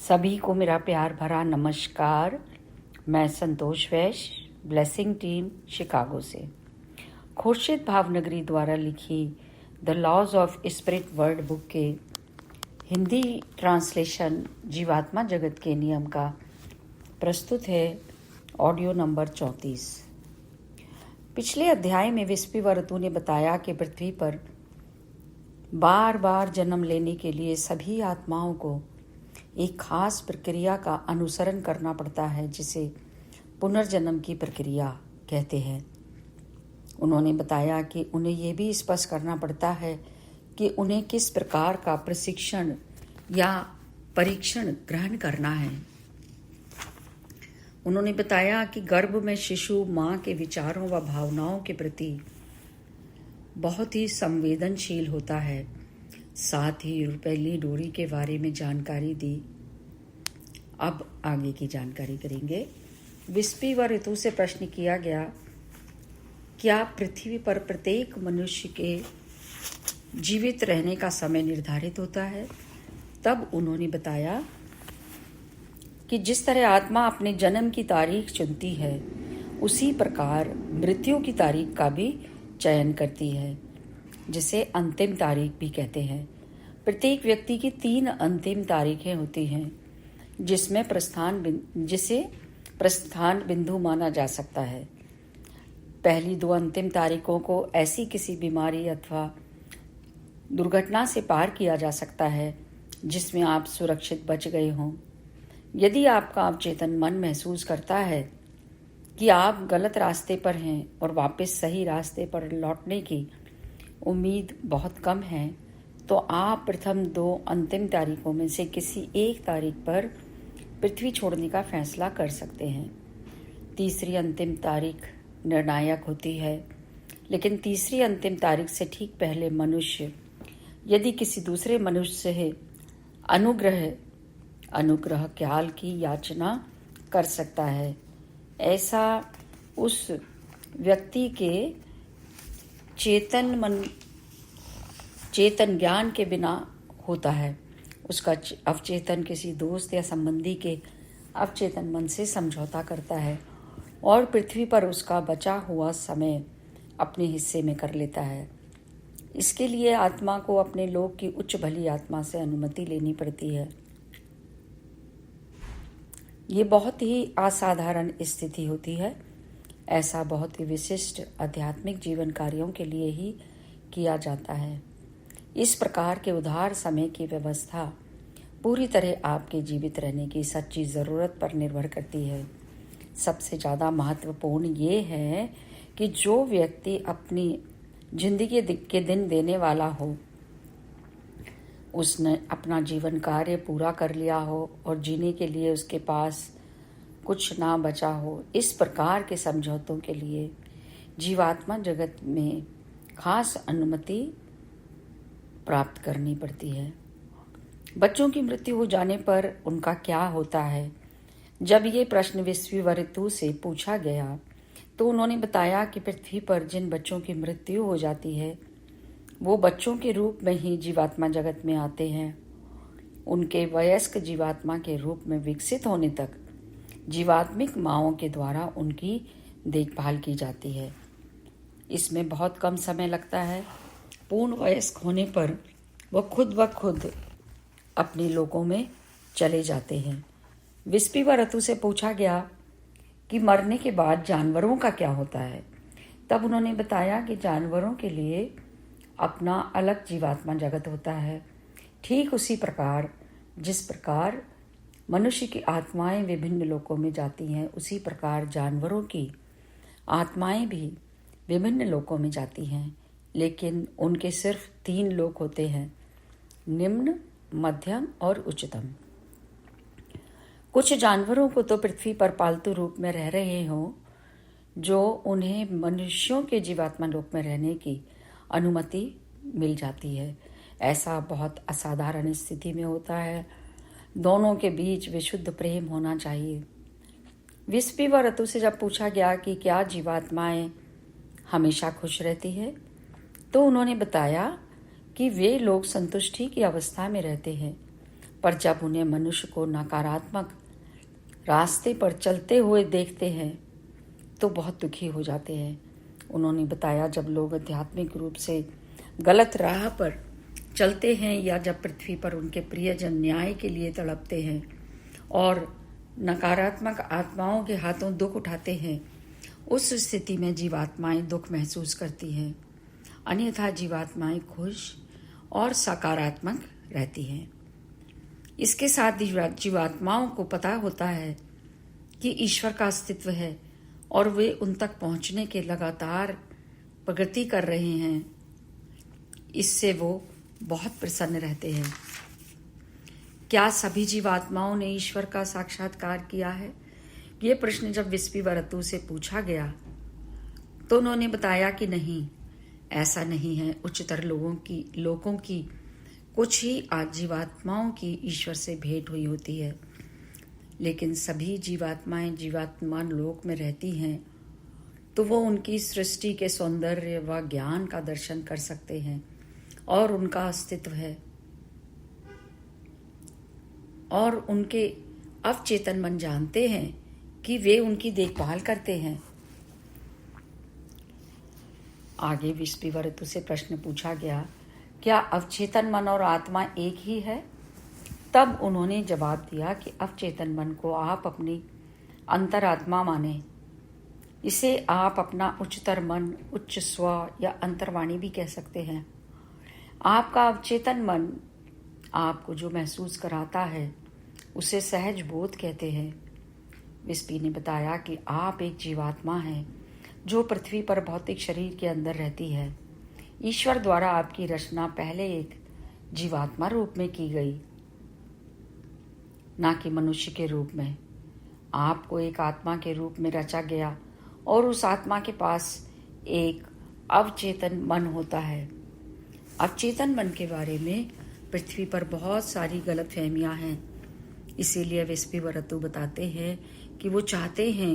सभी को मेरा प्यार भरा नमस्कार। मैं संतोष वैश्य, ब्लेसिंग टीम शिकागो से। खुर्शीद भावनगरी द्वारा लिखी The Laws of Spirit World book के हिंदी ट्रांसलेशन जीवात्मा जगत के नियम का प्रस्तुत है ऑडियो नंबर 34। पिछले अध्याय में विस्पीवरतु ने बताया कि पृथ्वी पर बार बार जन्म लेने के लिए सभी आत्माओं को एक खास प्रक्रिया का अनुसरण करना पड़ता है, जिसे पुनर्जन्म की प्रक्रिया कहते हैं। उन्होंने बताया कि उन्हें यह भी स्पष्ट करना पड़ता है कि उन्हें किस प्रकार का प्रशिक्षण या परीक्षण ग्रहण करना है। उन्होंने बताया कि गर्भ में शिशु माँ के विचारों व भावनाओं के प्रति बहुत ही संवेदनशील होता है। साथ ही पहली डोरी के बारे में जानकारी दी। अब आगे की जानकारी करेंगे। विस्पीवरतु से प्रश्न किया गया, क्या पृथ्वी पर प्रत्येक मनुष्य के जीवित रहने का समय निर्धारित होता है? तब उन्होंने बताया कि जिस तरह आत्मा अपने जन्म की तारीख चुनती है, उसी प्रकार मृत्यु की तारीख का भी चयन करती है, जिसे अंतिम तारीख भी कहते हैं। प्रत्येक व्यक्ति की 3 अंतिम तारीखें होती हैं, जिसे प्रस्थान बिंदु माना जा सकता है। पहली 2 अंतिम तारीखों को ऐसी किसी बीमारी अथवा दुर्घटना से पार किया जा सकता है जिसमें आप सुरक्षित बच गए हों। यदि आपका अवचेतन मन महसूस करता है कि आप गलत रास्ते पर हैं और वापस सही रास्ते पर लौटने की उम्मीद बहुत कम है, तो आप प्रथम 2 अंतिम तारीखों में से किसी एक तारीख पर पृथ्वी छोड़ने का फैसला कर सकते हैं। तीसरी अंतिम तारीख निर्णायक होती है, लेकिन तीसरी अंतिम तारीख से ठीक पहले मनुष्य यदि किसी दूसरे मनुष्य से अनुग्रह ख्याल की याचना कर सकता है। ऐसा उस व्यक्ति के चेतन ज्ञान के बिना होता है। उसका अवचेतन किसी दोस्त या संबंधी के अवचेतन मन से समझौता करता है और पृथ्वी पर उसका बचा हुआ समय अपने हिस्से में कर लेता है। इसके लिए आत्मा को अपने लोक की उच्च भली आत्मा से अनुमति लेनी पड़ती है। ये बहुत ही असाधारण स्थिति होती है। ऐसा बहुत ही विशिष्ट आध्यात्मिक जीवन कार्यों के लिए ही किया जाता है। इस प्रकार के उदार समय की व्यवस्था पूरी तरह आपके जीवित रहने की सच्ची ज़रूरत पर निर्भर करती है। सबसे ज़्यादा महत्वपूर्ण ये है कि जो व्यक्ति अपनी जिंदगी के दिन देने वाला हो, उसने अपना जीवन कार्य पूरा कर लिया हो और जीने के लिए उसके पास कुछ ना बचा हो। इस प्रकार के समझौतों के लिए जीवात्मा जगत में खास अनुमति प्राप्त करनी पड़ती है। बच्चों की मृत्यु हो जाने पर उनका क्या होता है? जब ये प्रश्न विस्पीवरतु से पूछा गया तो उन्होंने बताया कि पृथ्वी पर जिन बच्चों की मृत्यु हो जाती है, वो बच्चों के रूप में ही जीवात्मा जगत में आते हैं। उनके वयस्क जीवात्मा के रूप में विकसित होने तक जीवात्मिक माँओं के द्वारा उनकी देखभाल की जाती है। इसमें बहुत कम समय लगता है। पूर्ण वयस्क होने पर वह खुद ब खुद अपने लोकों में चले जाते हैं। विस्पीवरतु से पूछा गया कि मरने के बाद जानवरों का क्या होता है? तब उन्होंने बताया कि जानवरों के लिए अपना अलग जीवात्मा जगत होता है। ठीक उसी प्रकार जिस प्रकार मनुष्य की आत्माएं विभिन्न लोकों में जाती हैं, उसी प्रकार जानवरों की आत्माएं भी विभिन्न लोकों में जाती हैं, लेकिन उनके सिर्फ 3 लोक होते हैं, निम्न, मध्यम और उच्चतम। कुछ जानवरों को तो पृथ्वी पर पालतू रूप में रह रहे हों, जो उन्हें मनुष्यों के जीवात्मा लोक में रहने की अनुमति मिल जाती है। ऐसा बहुत असाधारण स्थिति में होता है। दोनों के बीच विशुद्ध प्रेम होना चाहिए। विस्पीवरतु से जब पूछा गया कि क्या जीवात्माएं हमेशा खुश रहती है, तो उन्होंने बताया कि वे लोग संतुष्टि की अवस्था में रहते हैं, पर जब उन्हें मनुष्य को नकारात्मक रास्ते पर चलते हुए देखते हैं तो बहुत दुखी हो जाते हैं। उन्होंने बताया, जब लोग आध्यात्मिक रूप से गलत राह पर चलते हैं या जब पृथ्वी पर उनके प्रियजन न्याय के लिए तड़पते हैं और नकारात्मक आत्माओं के हाथों दुख उठाते हैं, उस स्थिति में जीवात्माएं दुख महसूस करती हैं। अन्यथा जीवात्माएं खुश और सकारात्मक रहती हैं। इसके साथ जीवात्माओं को पता होता है कि ईश्वर का अस्तित्व है और वे उन तक पहुंचने के लगातार प्रगति कर रहे हैं। इससे वो बहुत प्रसन्न रहते हैं। क्या सभी जीवात्माओं ने ईश्वर का साक्षात्कार किया है? ये प्रश्न जब विस्पीवरतु से पूछा गया तो उन्होंने बताया कि नहीं, ऐसा नहीं है। उच्चतर लोगों की कुछ ही जीवात्माओं की ईश्वर से भेंट हुई होती है, लेकिन सभी जीवात्माएं जीवात्मा लोक में रहती हैं तो वो उनकी सृष्टि के सौंदर्य व ज्ञान का दर्शन कर सकते हैं और उनका अस्तित्व है और उनके अवचेतन मन जानते हैं कि वे उनकी देखभाल करते हैं। आगे विस्पीवरतु से प्रश्न पूछा गया, क्या अवचेतन मन और आत्मा एक ही है? तब उन्होंने जवाब दिया कि अवचेतन मन को आप अपनी अंतरात्मा माने। इसे आप अपना उच्चतर मन, उच्च स्व या अंतर्वाणी भी कह सकते हैं। आपका अवचेतन मन आपको जो महसूस कराता है उसे सहज बोध कहते हैं। विस्पी ने बताया कि आप एक जीवात्मा हैं जो पृथ्वी पर भौतिक शरीर के अंदर रहती है। ईश्वर द्वारा आपकी रचना पहले एक जीवात्मा रूप में की गई, ना कि मनुष्य के रूप में। आपको एक आत्मा के रूप में रचा गया और उस आत्मा के पास एक अवचेतन मन होता है। अवचेतन मन के बारे में पृथ्वी पर बहुत सारी गलतफहमियां हैं। इसीलिए विस्पीवरतु बताते हैं कि वो चाहते हैं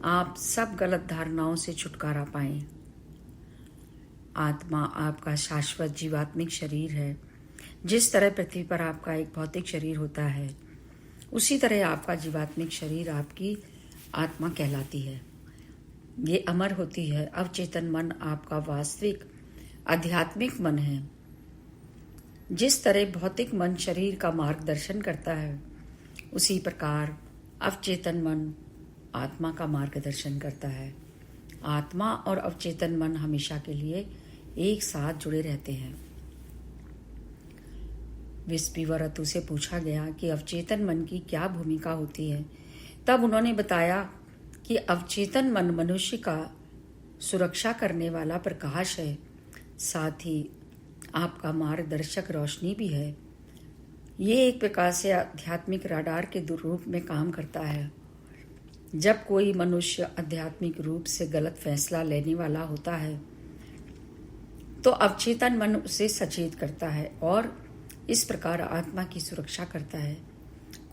आप सब गलत धारणाओं से छुटकारा पाएं। आत्मा आपका शाश्वत जीवात्मिक शरीर है। जिस तरह पृथ्वी पर आपका एक भौतिक शरीर होता है, उसी तरह आपका जीवात्मिक शरीर आपकी आत्मा कहलाती है। ये अमर होती है। अवचेतन मन आपका वास्तविक आध्यात्मिक मन है। जिस तरह भौतिक मन शरीर का मार्गदर्शन करता है, उसी प्रकार अवचेतन मन आत्मा का मार्गदर्शन करता है। आत्मा और अवचेतन मन हमेशा के लिए एक साथ जुड़े रहते हैं। विस्पीवरतु से पूछा गया कि अवचेतन मन की क्या भूमिका होती है। तब उन्होंने बताया कि अवचेतन मन मनुष्य का सुरक्षा करने वाला प्रकाश है, साथ ही आपका मार्गदर्शक रोशनी भी है। ये एक प्रकार से आध्यात्मिक राडार के रूप में काम करता है। जब कोई मनुष्य आध्यात्मिक रूप से गलत फैसला लेने वाला होता है तो अवचेतन मन उसे सचेत करता है और इस प्रकार आत्मा की सुरक्षा करता है।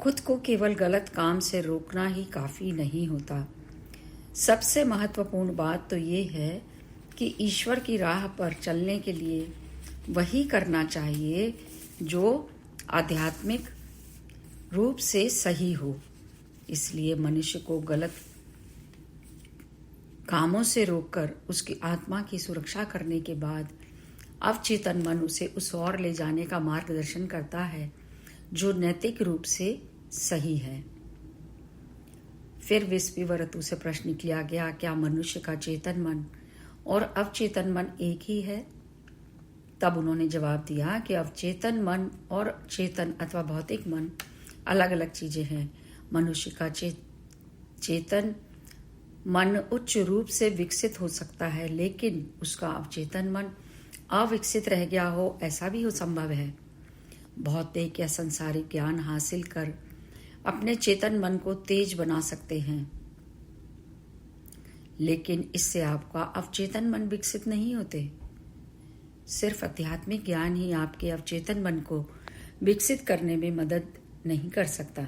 खुद को केवल गलत काम से रोकना ही काफी नहीं होता। सबसे महत्वपूर्ण बात तो ये है कि ईश्वर की राह पर चलने के लिए वही करना चाहिए जो आध्यात्मिक रूप से सही हो। इसलिए मनुष्य को गलत कामों से रोककर उसकी आत्मा की सुरक्षा करने के बाद अवचेतन मन उसे उस ओर ले जाने का मार्गदर्शन करता है जो नैतिक रूप से सही है। फिर विस्पीवरतु से प्रश्न किया गया, क्या मनुष्य का चेतन मन और अवचेतन मन एक ही है? तब उन्होंने जवाब दिया कि अवचेतन मन और चेतन अथवा भौतिक मन अलग अलग चीजें हैं। मनुष्य का चेतन मन उच्च रूप से विकसित हो सकता है, लेकिन उसका अवचेतन मन अविकसित रह गया हो, ऐसा भी हो संभव है। भौतिक या संसारिक ज्ञान हासिल कर अपने चेतन मन को तेज बना सकते हैं, लेकिन इससे आपका अवचेतन मन विकसित नहीं होते। सिर्फ आध्यात्मिक ज्ञान ही आपके अवचेतन मन को विकसित करने में मदद नहीं कर सकता।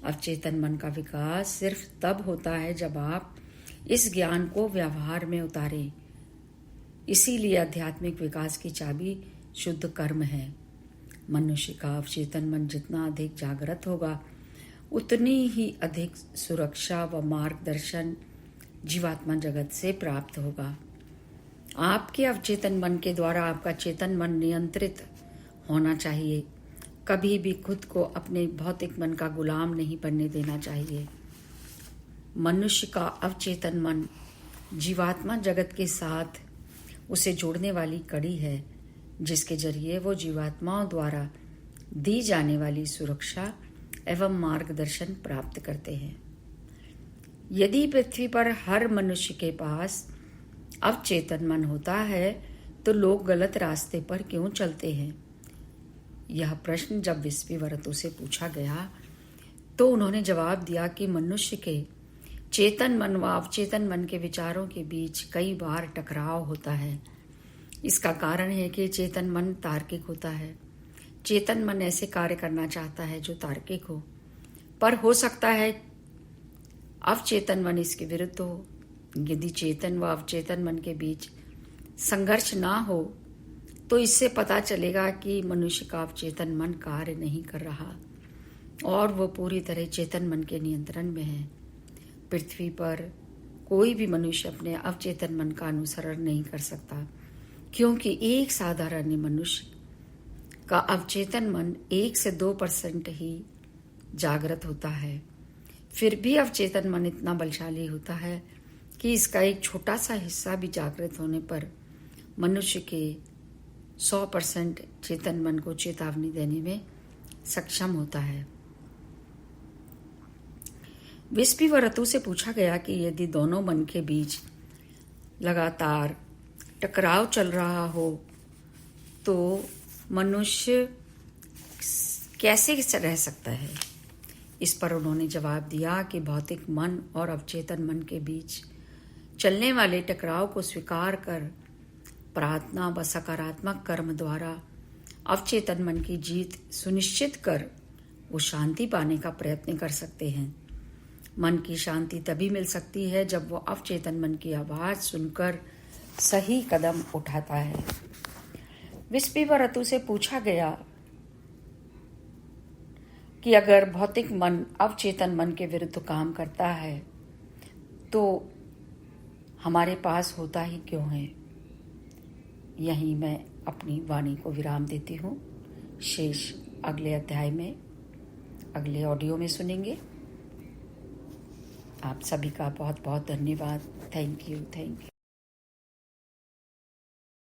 अवचेतन मन का विकास सिर्फ तब होता है जब आप इस ज्ञान को व्यवहार में उतारें। इसीलिए आध्यात्मिक विकास की चाबी शुद्ध कर्म है। मनुष्य का अवचेतन मन जितना अधिक जागृत होगा उतनी ही अधिक सुरक्षा व मार्गदर्शन जीवात्मा जगत से प्राप्त होगा। आपके अवचेतन मन के द्वारा आपका चेतन मन नियंत्रित होना चाहिए। कभी भी खुद को अपने भौतिक मन का गुलाम नहीं बनने देना चाहिए। मनुष्य का अवचेतन मन जीवात्मा जगत के साथ उसे जोड़ने वाली कड़ी है, जिसके जरिए वो जीवात्माओं द्वारा दी जाने वाली सुरक्षा एवं मार्गदर्शन प्राप्त करते हैं। यदि पृथ्वी पर हर मनुष्य के पास अवचेतन मन होता है तो लोग गलत रास्ते पर क्यों चलते हैं? यह प्रश्न जब विस्पीवरतु से पूछा गया तो उन्होंने जवाब दिया कि मनुष्य के चेतन मन व अवचेतन मन के विचारों के बीच कई बार टकराव होता है। इसका कारण है कि चेतन मन तार्किक होता है। चेतन मन ऐसे कार्य करना चाहता है जो तार्किक हो, पर हो सकता है अवचेतन मन इसके विरुद्ध हो। यदि चेतन व अवचेतन मन के बीच संघर्ष ना हो तो इससे पता चलेगा कि मनुष्य का अवचेतन मन कार्य नहीं कर रहा और वो पूरी तरह चेतन मन के नियंत्रण में है। पृथ्वी पर कोई भी मनुष्य अपने अवचेतन मन का अनुसरण नहीं कर सकता, क्योंकि एक साधारण मनुष्य का अवचेतन मन 1 से 2% ही जागृत होता है। फिर भी अवचेतन मन इतना बलशाली होता है कि इसका एक छोटा सा हिस्सा भी जागृत होने पर मनुष्य के 100% चेतन मन को चेतावनी देने में सक्षम होता है। विस्पीवरतु से पूछा गया कि यदि दोनों मन के बीच लगातार टकराव चल रहा हो तो मनुष्य कैसे रह सकता है। इस पर उन्होंने जवाब दिया कि भौतिक मन और अवचेतन मन के बीच चलने वाले टकराव को स्वीकार कर प्रार्थना व सकारात्मक कर्म द्वारा अवचेतन मन की जीत सुनिश्चित कर वो शांति पाने का प्रयत्न कर सकते हैं। मन की शांति तभी मिल सकती है जब वो अवचेतन मन की आवाज सुनकर सही कदम उठाता है। विस्पीवरतु से पूछा गया कि अगर भौतिक मन अवचेतन मन के विरुद्ध काम करता है तो हमारे पास होता ही क्यों है। यहीं मैं अपनी वाणी को विराम देती हूँ। शेष अगले अध्याय में, अगले ऑडियो में सुनेंगे। आप सभी का बहुत बहुत धन्यवाद। Thank you.